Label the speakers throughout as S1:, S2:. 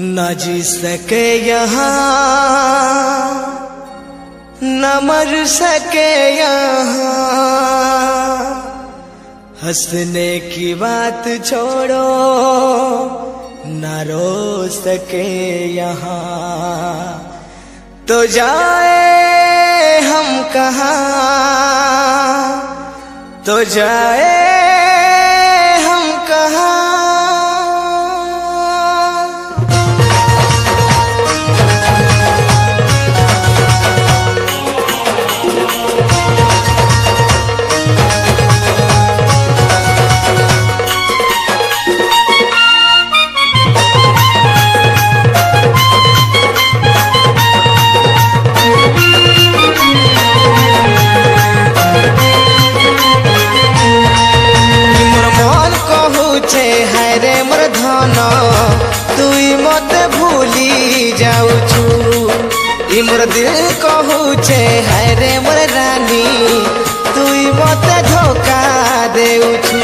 S1: न जी सके यहाँ न मर सके यहाँ, हंसने की बात छोड़ो न रो सके यहाँ। तो जाए हम कहाँ, तो जाए हम कहाँ। मोर दिल कहूचे है रे मोर रानी, तुई मते धोखा देउछु।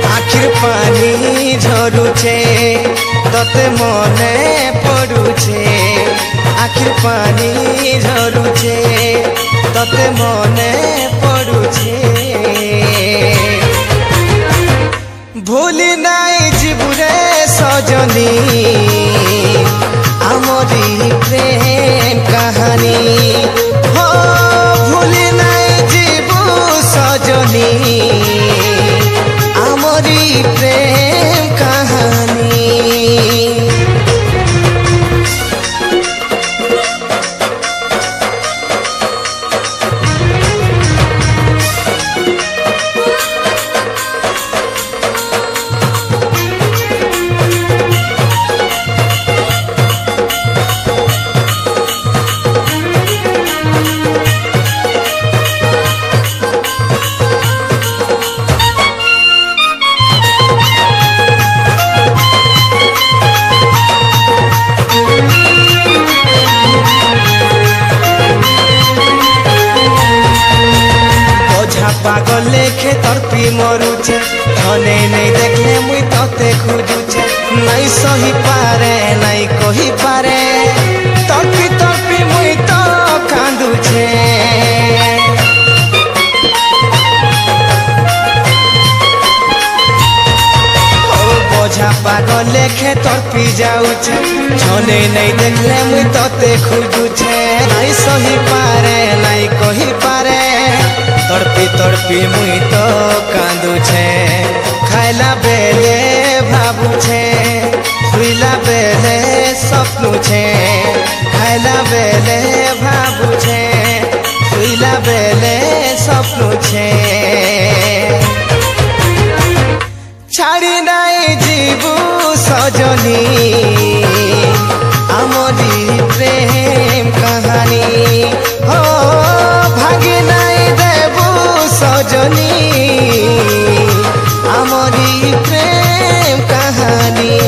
S1: आखिर पानी झरुचे तते मने पड़ुचे, आखिर पानी झरुचे तते मने पड़ुचे। भूली नाई जीवरे सजनी आमरी प्रेम कहानी, हो भूली नाई जीवु सजनी आमरी प्रेम कहानी। पागल लेखे तर्पी मरुचे, धने नहीं देखले मुई तते खोजुचे। नहीं सही पारे नहीं कही पारे, तर्पी तर्पी मुई तो कांदुचे। ओ बोझा पागल लेखे तर्पी जाऊचे, धने नहीं देखले मुई तते खोजुचे। नहीं सही पारे नहीं कही पारे, तड़पी तड़पी मुई तो कांदुछे। खाइला बेले भाबुछे, सुइला बेले सपनुछे। खाइला बेले भाबुछे, सुइला बेले सपनुछे। छाड़ी नाई जीवु सजनी आमरी प्रेम कहानी, हो भागी नाई देबु सजनी आमरी प्रेम कहानी।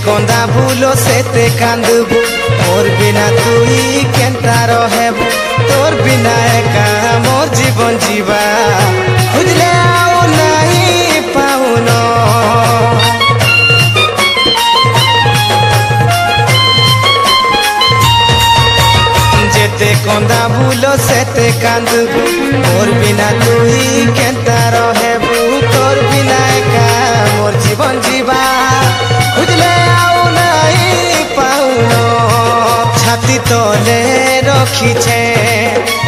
S1: कंदा भूलो सेते कांदबू, मोर बिना तुई केनता रहेबू। तोर बिना एका मोर जीवन जीवा, खुजले आओ नहीं पाउनो। जेते कंदा भूलो सेते कांदबू, मोर बिना तुई केनता रहेबू। तोर बिना एका मोर जीवन जीवा, खुजले छाती तले रखीछे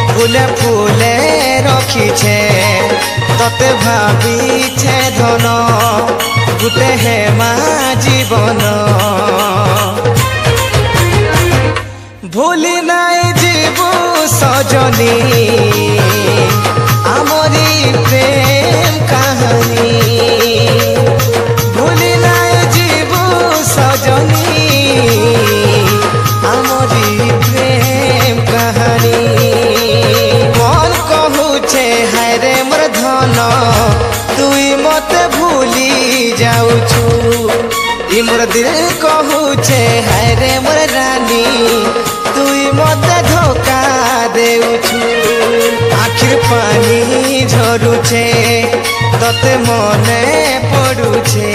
S1: फूले फूले रखीछे। तते भाबीछे धन गुटे हे मा जीवन। भूली नाई जीवु सजनी तोर दिल कहूचे हाय रे मोर रानी तुई मते धोखा देउछु आखिर पानी झरुचे तते मने पड़ुचे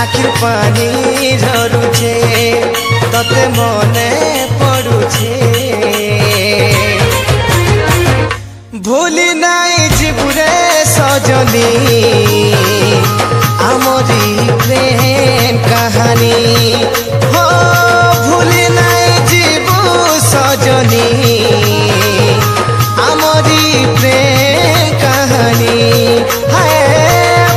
S1: आखिर पानी झरुचे तते मने पड़ुचे भूली नाई जीवरे सजनी आमरी प्रेम कहानी हो भूली नाई जीवु सजनी आमरी प्रेम कहानी है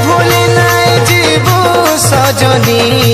S1: भूली नाई जीवु सजनी